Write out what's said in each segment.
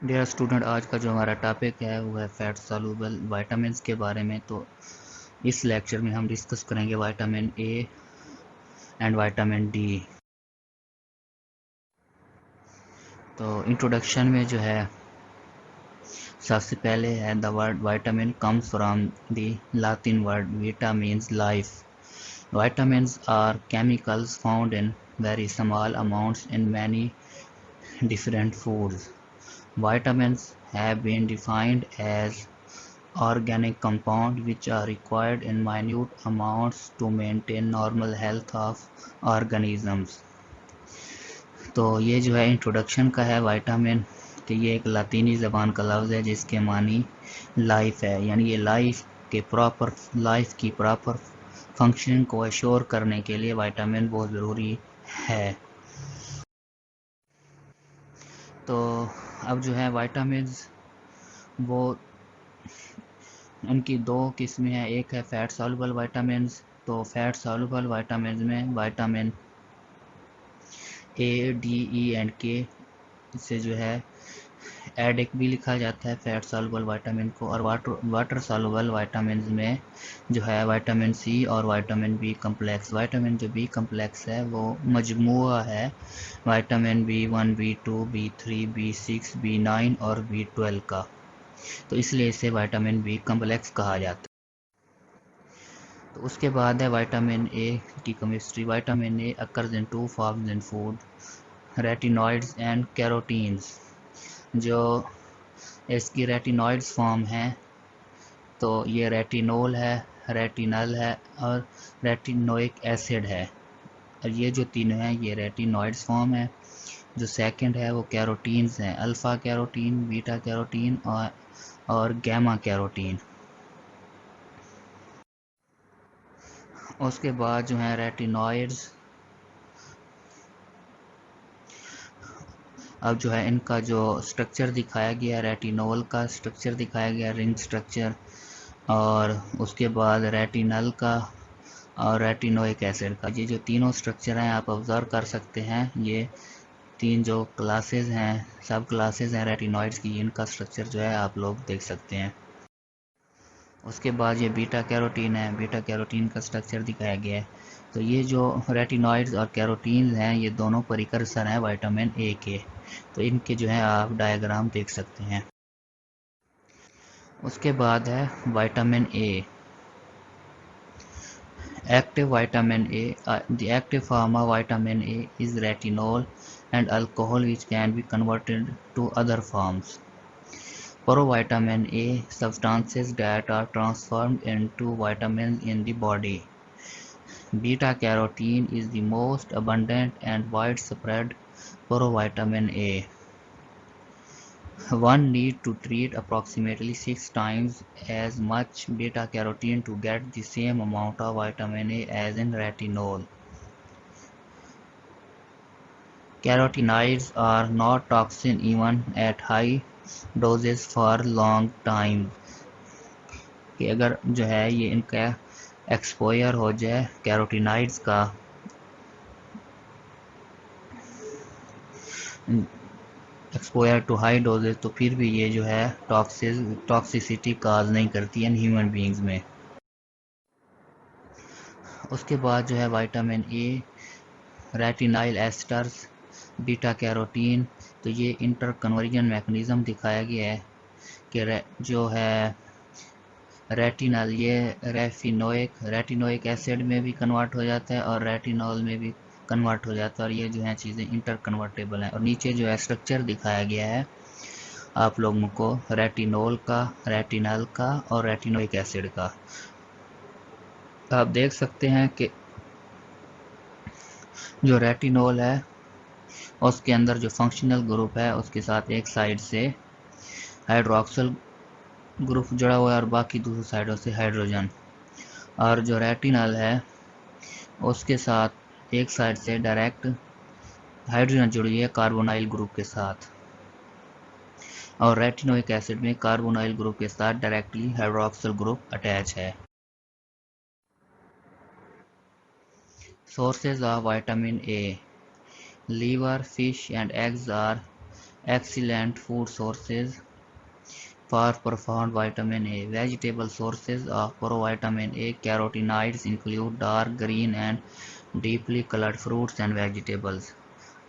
Dear student, आज का जो हमारा टॉपिक है वो है फैट सॉल्युबल वाइटामिन के बारे में। तो इस लेक्चर में हम डिस्कस करेंगे vitamin A and vitamin D. तो इंट्रोडक्शन में जो है सबसे पहले है the word vitamin comes from the Latin word vita means life. Vitamins are chemicals found in very small amounts in many different foods. Vitamins have been defined as organic compounds which are required in minute amounts to maintain normal health of organisms। तो ये जो है introduction का है vitamin कि ये एक लातीनी ज़बान का लफ्ज़ है जिसके मानी लाइफ है, यानी ये लाइफ की प्रॉपर फंक्शनिंग को एश्योर करने के लिए विटामिन बहुत ज़रूरी है। तो अब जो है विटामिन्स वो उनकी दो किस्में हैं, एक है फैट सॉल्युबल विटामिन्स। तो फैट सॉल्युबल विटामिन्स में vitamin A, D, E and के, इसे जो है एडिक भी लिखा जाता है फैट सॉल्युबल विटामिन को। और वाटर सॉल्युबल विटामिन्स में जो है विटामिन सी और विटामिन बी कम्प्लेक्स। विटामिन जो बी कम्प्लेक्स है वो मजमुआ है vitamin B 1, B 2, B 3, B 6, B 9 और बी 12 का। तो इसलिए इसे विटामिन बी कम्प्लेक्स कहा जाता है। तो उसके बाद है विटामिन ए की chemistry. Vitamin A occurs in two forms in food, retinoids and carotenes. जो इसकी रेटिनॉइड्स फॉर्म है तो ये रेटिनोल है, रेटिनल है और रेटिनोइक एसिड है। और ये जो तीनों हैं ये रेटिनॉइड्स फॉर्म है। जो सेकंड है वो कैरोटीन्स हैं, अल्फ़ा कैरोटीन, बीटा कैरोटीन और गैमा कैरोटीन। उसके बाद जो है रेटिनॉइड्स, अब जो है इनका जो स्ट्रक्चर दिखाया गया, रेटिनोल का स्ट्रक्चर दिखाया गया, रिंग स्ट्रक्चर। और उसके बाद रेटिनल का और रेटिनोइक एसिड का, ये जो तीनों स्ट्रक्चर हैं आप ऑब्जर्व कर सकते हैं। ये तीन जो क्लासेस हैं, सब क्लासेस हैं रेटिनॉइड्स की, इनका स्ट्रक्चर जो है आप लोग देख सकते हैं। उसके बाद ये बीटा कैरोटीन है, बीटा कैरोटीन का स्ट्रक्चर दिखाया गया है। तो ये जो रेटिनॉइड्स और कैरोटीन हैं ये दोनों परिकर्सर हैं विटामिन ए के। तो इनके जो है आप डायग्राम देख सकते हैं। उसके बाद है vitamin A, active vitamin A. The active form of vitamin A is retinol and alcohol which can be converted to other forms. Provitamin A substances that are transformed into vitamins in the body. Beta carotene is the most abundant and widespread provitamin A. One needs to treat approximately 6 times as much beta carotene to get the same amount of vitamin A as in retinol. Carotenoids are not toxic even at high doses for long time। कि अगर जो है ये इनका exposure हो जाए carotenoids का, exposure to high doses, तो फिर भी ये जो है टॉक्सिसिटी काज नहीं करती है ह्यूमन बींग्स में। उसके बाद जो है vitamin A, retinyl esters, beta carotene. तो ये इंटर कन्वर्जन मैकेनिज्म दिखाया गया है कि जो है रेटिनल ये रेटिनोइक एसिड में भी कन्वर्ट हो जाता है और रेटिनॉल में भी कन्वर्ट हो जाता है। और ये जो है चीज़ें इंटर कन्वर्टेबल हैं। और नीचे जो है स्ट्रक्चर दिखाया गया है आप लोगों को रेटिनोल का, रेटिनल का और रेटिनोइक एसिड का। आप देख सकते हैं कि जो रेटिनोल है उसके अंदर जो फंक्शनल ग्रुप है उसके साथ एक साइड से हाइड्रोक्सिल ग्रुप जुड़ा हुआ है और बाकी दूसरी साइडों से हाइड्रोजन। और जो रेटिनल है उसके साथ एक साइड से डायरेक्ट हाइड्रोजन जुड़ी है कार्बोनाइल ग्रुप के साथ। और रेटिनोइक एसिड में कार्बोनाइल ग्रुप के साथ डायरेक्टली हाइड्रोक्सिल ग्रुप अटैच है। Sources of vitamin A, liver, fish and eggs are excellent food sources for profound vitamin A. Vegetable sources of provitamin A carotenoids include dark green and deeply colored fruits and vegetables.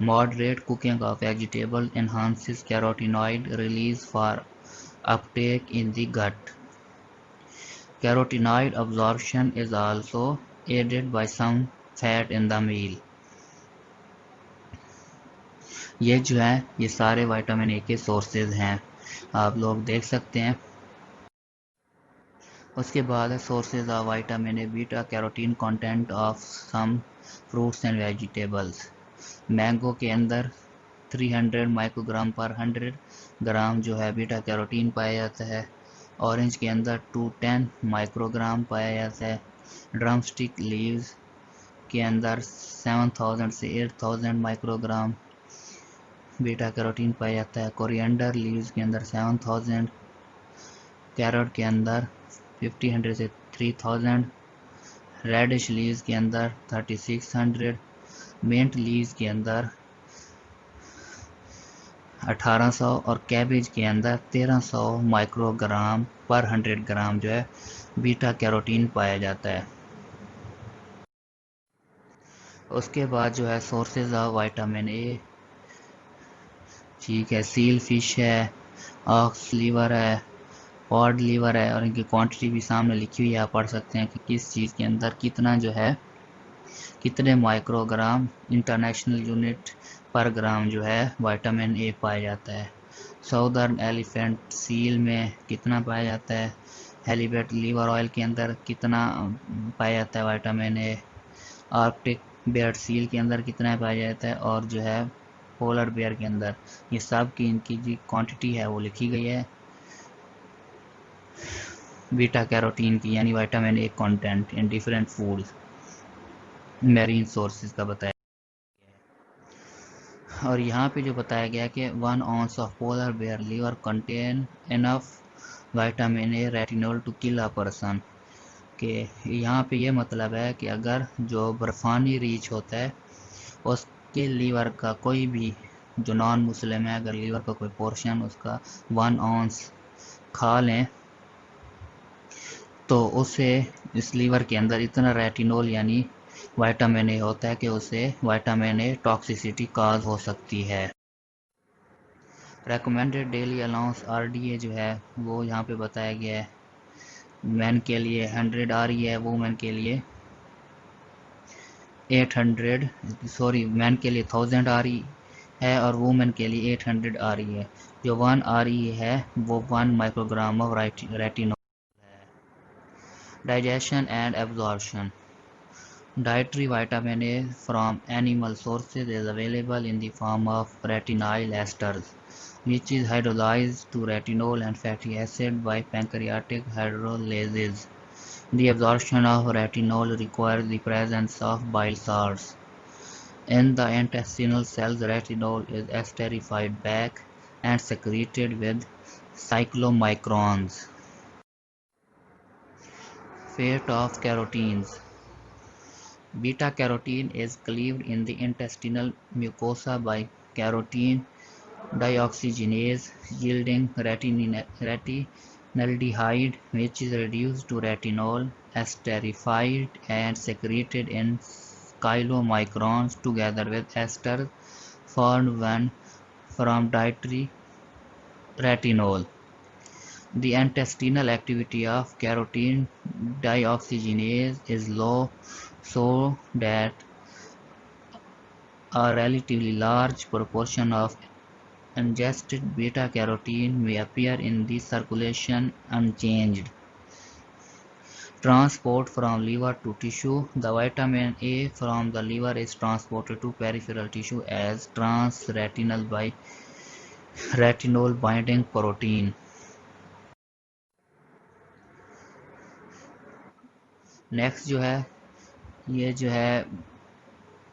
Moderate cooking of vegetables enhances carotenoid release for uptake in the gut. Carotenoid absorption is also aided by some fat in the meal. ये जो है ये सारे vitamin A के sources हैं, आप लोग देख सकते हैं। उसके बाद है sources of vitamin A, beta carotene content of some fruits and vegetables. Mango के अंदर 300 माइक्रोग्राम पर 100 ग्राम जो है बीटा कैरोटीन पाया जाता है। ऑरेंज के अंदर 210 माइक्रोग्राम पाया जाता है। ड्रमस्टिक लीव्स के अंदर 7000 से 8000 माइक्रोग्राम बीटा कैरोटीन पाया जाता है। कोरिएंडर लीव्स के अंदर 7000, कैरेट के अंदर 1500 से 3000, रेडिश लीव्स के अंदर 3600, मिंट लीव्स के अंदर 1800 और कैबेज के अंदर 1300 माइक्रोग्राम पर 100 ग्राम जो है बीटा कैरोटीन पाया जाता है। उसके बाद जो है सोर्सेज ऑफ विटामिन ए, ठीक है, सील फिश है, ऑक्स लीवर है, पॉड लीवर है, और इनकी क्वांटिटी भी सामने लिखी हुई है, आप पढ़ सकते हैं कि किस चीज़ के अंदर कितना जो है कितने माइक्रोग्राम इंटरनेशनल यूनिट पर ग्राम जो है विटामिन ए पाया जाता है। साउदर्न एलिफेंट सील में कितना पाया जाता है, हेलीबेट लीवर ऑयल के अंदर कितना पाया जाता है vitamin A, arctic bear seal के अंदर कितना पाया जाता है, और जो है पोलर बेयर के अंदर, ये सब की इनकी जो क्वांटिटी है वो लिखी गई है बीटा कैरोटीन की, यानी vitamin a content in different foods marine sources का बताया गया। और यहाँ पे जो बताया गया कि 1 ounce of polar bear liver contain enough vitamin A retinol to kill a person, के यहाँ पे ये मतलब है कि अगर जो बर्फानी रीछ होता है उसके लीवर का कोई भी जो नॉन मुस्लिम है, अगर लीवर का कोई पोर्शन उसका 1 ounce खा लें तो उसे इस लीवर के अंदर इतना रेटिनोल यानी विटामिन ए होता है कि उसे विटामिन ए टॉक्सिसिटी काज हो सकती है। रेकमेंडेड डेली अलाउंस आरडीए जो है वो यहाँ पे बताया गया है। मैन के लिए 100 आ रही है, वुमेन के लिए 800, सॉरी मैन के लिए 1000 आ रही है और वुमेन के लिए 800 आ रही है। जो 1 आ रही है वो 1 माइक्रोग्राम ऑफ रेटिनोल है। Digestion and absorption, dietary vitamin A from animal sources is available in the form of retinyl esters, which is hydrolyzed to retinol and fatty acid by pancreatic hydrolysis. The absorption of retinol requires the presence of bile salts. In the intestinal cells, retinol is esterified back and secreted with cyclomicrons. Fate of carotenes. Beta-carotene is cleaved in the intestinal mucosa by carotene dioxygenase, yielding retinaldehyde, which is reduced to retinol, esterified and secreted in chylomicrons together with esters formed when from dietary retinol. The intestinal activity of carotene dioxygenase is low, so that a relatively large proportion of ingested beta-carotene may appear in the circulation unchanged. Transport from liver to tissue. The vitamin A from the liver is transported to peripheral tissue as trans-retinal by retinol binding protein. Next जो है ये जो है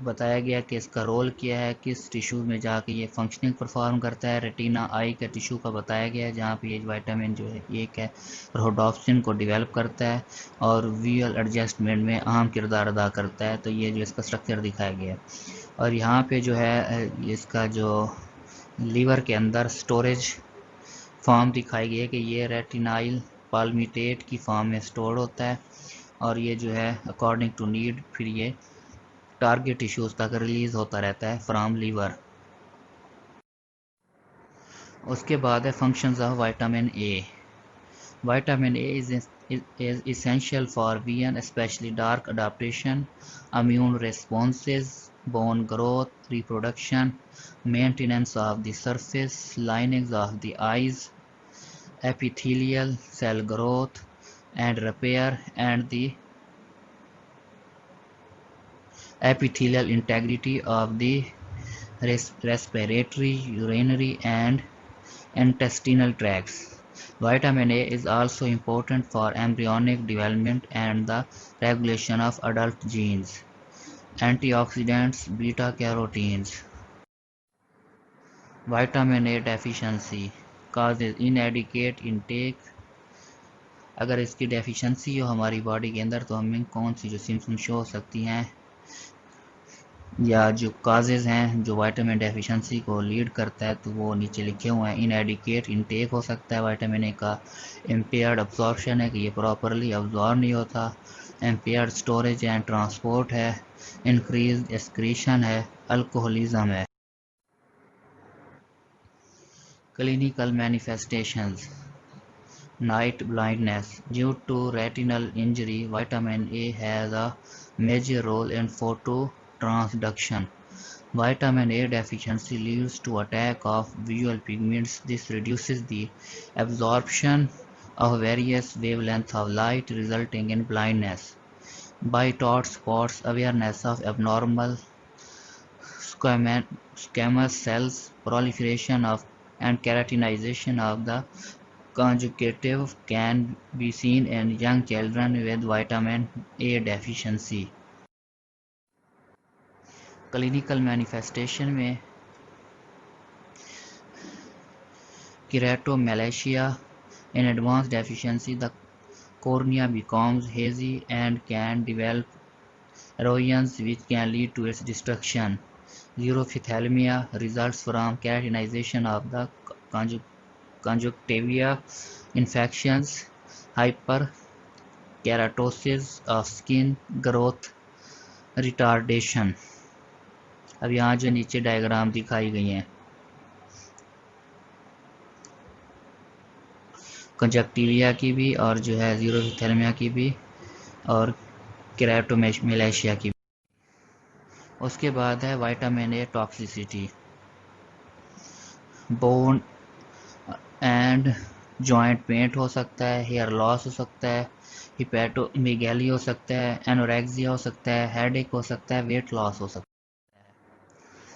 बताया गया कि इसका role क्या है, किस टिश्यू में जाके ये फंक्शनिंग परफॉर्म करता है। रेटिना आई के टिश्यू का बताया गया है जहाँ पे ये विटामिन जो है एक है रोडोप्सिन को डेवलप करता है और विजुअल एडजस्टमेंट में अहम किरदार अदा करता है। तो ये जो इसका स्ट्रक्चर दिखाया गया है और यहाँ पे जो है इसका जो लीवर के अंदर स्टोरेज फॉर्म दिखाई गई है कि ये रेटिनाइल पाल्मिटेट की फॉर्म में स्टोर होता है और ये जो है अकॉर्डिंग टू नीड फिर ये टारगेट टिश्यूज़ तक रिलीज़ होता रहता है फ्रॉम लीवर। उसके बाद है functions of vitamin A. Vitamin A is essential for vision, especially dark adaptation, immune responses, bone growth, reproduction, maintenance of the surface linings of the eyes, epithelial cell growth and repair, and the epithelial integrity of the respiratory, urinary, and intestinal tracts. Vitamin A is also important for embryonic development and the regulation of adult genes. Antioxidants, beta-carotenes. Vitamin A deficiency causes inadequate intake. अगर इसकी deficiency हो हमारी body के अंदर तो हमें कौन सी जो सिम्टम्स शो हो सकती हैं या जो काजेज़ हैं जो विटामिन डेफिशिएंसी को लीड करता है तो वो नीचे लिखे हुए हैं। इनएडिकेट इनटेक हो सकता है विटामिन ए का, इम्पेयर्ड अब्जॉर्प्शन है कि ये प्रॉपरली अब्जॉर्ब नहीं होता, इम्पेयर्ड स्टोरेज एंड ट्रांसपोर्ट है, इंक्रीज एक्सक्रीशन है, अल्कोहलिज्म है। Clinical manifestations night blindness due to retinal injury. Vitamin A has a major role in phototransduction. Vitamin A deficiency leads to attack of visual pigments. This reduces the absorption of various wavelengths of light, resulting in blindness. By-Tot spots awareness of abnormal squamous cells, proliferation of and keratinization of the conjunctiva can be seen in young children with vitamin A deficiency. Clinical manifestation में केराटोमेलेशिया in advanced deficiency the cornea becomes hazy and can develop erosions which can lead to its destruction. Xerophthalmia results from keratinization of the conjunctiva, infections, hyperkeratosis of skin growth retardation. अब यहाँ जो नीचे diagram दिखाई गई हैं कंजक्टिविया की भी और जो है ज़ीरोथेल्मिया की भी और केराटोमेलेशिया की भी। उसके बाद है vitamin A toxicity. Bone and joint pain हो सकता है, हेयर लॉस हो सकता है, हिपैटोमेगाली हो सकता है, एनोरेक्सिया हो सकता है, हेडेक हो सकता है, वेट लॉस हो सकता है।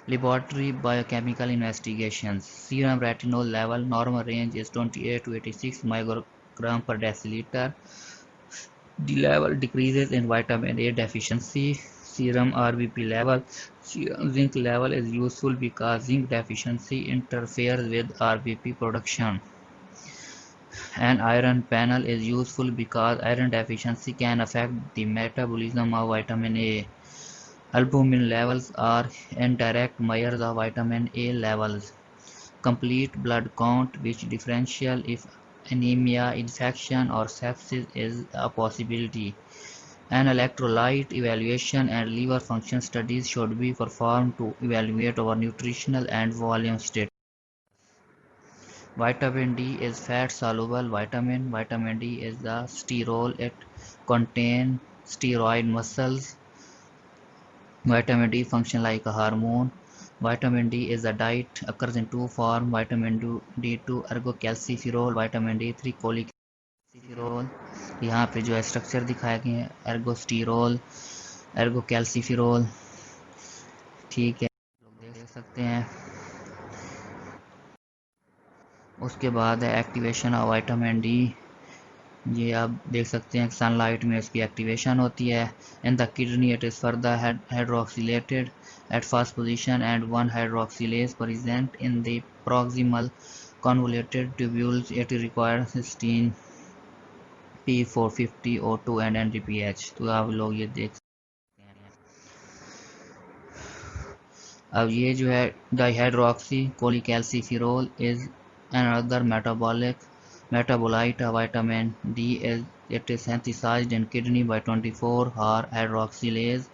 Laboratory biochemical investigations. Serum retinol level normal range is 28 to 86 microgram per deciliter. The level decreases in vitamin A deficiency. Serum RBP level. Serum zinc level is useful because zinc deficiency interferes with RBP production. An iron panel is useful because iron deficiency can affect the metabolism of vitamin A. Albumin levels are indirect measures of vitamin A levels. Complete blood count, which differential if anemia, infection, or sepsis is a possibility. An electrolyte evaluation and liver function studies should be performed to evaluate our nutritional and volume status. Vitamin D is fat-soluble vitamin. Vitamin D is the sterol. It contains steroid muscles. Vitamin D function like a hormone. Vitamin D is a diet, occurs in two forms, vitamin D2 ergocalciferol, vitamin D3 cholecalciferol। यहाँ पे जो है structure दिखाया गया है एर्गोस्टीरोल, एर्गोकैल्सिफेरोल, ठीक है, लोग देख सकते हैं। उसके बाद है एक्टिवेशन ऑफ विटामिन डी। ये आप देख सकते हैं सनलाइट में इसकी एक्टिवेशन होती है। In the kidney it is further hydroxylated at first position and one hydroxylase present in the proximal convoluted tubules. It requires cysteine P450 O2 and NADPH। तो आप लोग ये देख सकते हैं। अब ये जो है dihydroxy cholecalciferol is another metabolite of vitamin D. It is synthesized in kidney by 24-hour hydroxylase.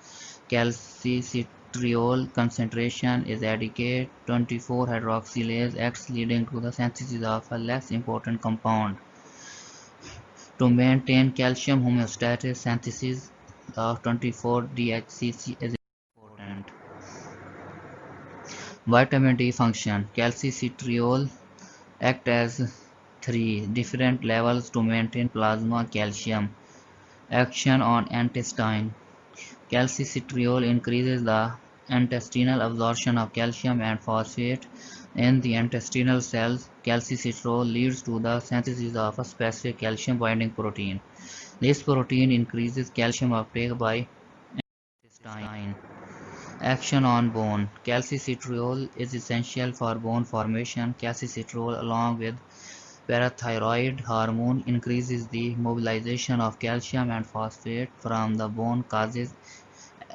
Calcitriol concentration is adequate. 24-hydroxylase acts leading to the synthesis of a less important compound. To maintain calcium homeostasis, synthesis of 24-DHCC is important. Vitamin D function. Calcitriol act as three different levels to maintain plasma calcium. Action on intestine. Calcitriol increases the intestinal absorption of calcium and phosphate in the intestinal cells. Calcitriol leads to the synthesis of a specific calcium binding protein. This protein increases calcium uptake by intestine. Action on bone. Calcitriol is essential for bone formation. Calcitriol, along with parathyroid hormone, increases the mobilization of calcium and phosphate from the bone, causes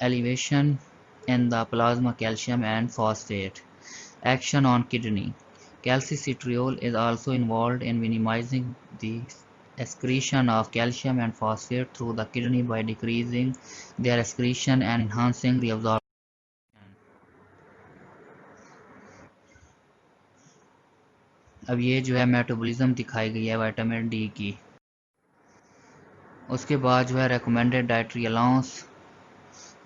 elevation in the plasma calcium and phosphate. Action on kidney. Calcitriol is also involved in minimizing the excretion of calcium and phosphate through the kidney by decreasing their excretion and enhancing reabsorption. अब ये जो है metabolism दिखाई गई है vitamin D की। उसके बाद जो है रिकमेंडेड डाइटरी अलाउंस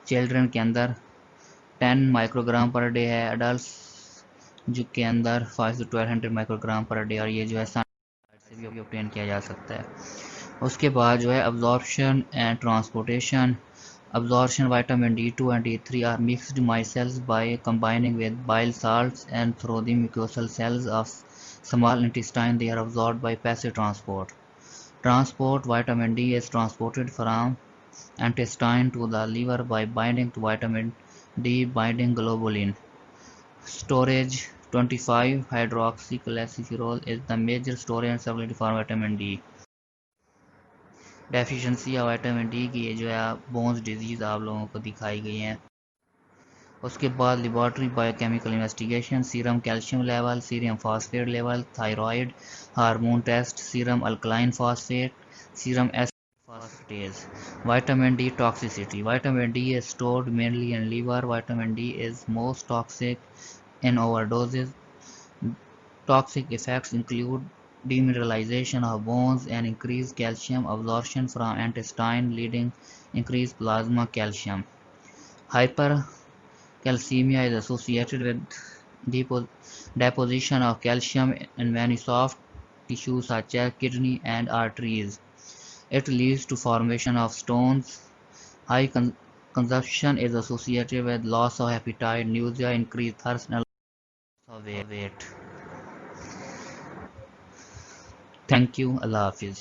चिल्ड्रन के अंदर 10 माइक्रोग्राम पर डे है, अडल्ट जो के अंदर 5 to 1200 माइक्रोग्राम पर डे, और ये जो है से भी ऑब्टेन किया जा सकता है। उसके बाद जो है absorption and transportation. Absorption vitamin D2 and D3 are mixed micelles by combining with bile salts and through the mucosal cells of small intestine. They are absorbed by passive transport. Transport. Vitamin D is transported from intestine to the liver by binding to vitamin D binding globulin. Storage. 25-hydroxycholesterol is the major storage and stability for vitamin D. Deficiency of vitamin D की ये जो है bones disease आप लोगों को दिखाई गई हैं। उसके बाद laboratory biochemical investigation, serum calcium level, serum phosphate level, thyroid hormone test, serum alkaline phosphate, serum acid phosphatase. Vitamin D toxicity. Vitamin D is stored mainly in liver. Vitamin D is most toxic in overdoses. Toxic effects include demineralization of bones and increased calcium absorption from intestine, leading increased plasma calcium. Hypercalcemia is associated with deposition of calcium in many soft tissues such as kidney and arteries. It leads to formation of stones. High consumption is associated with loss of appetite, nausea, increased thirst, and loss of weight. Thank you. Allah Hafiz.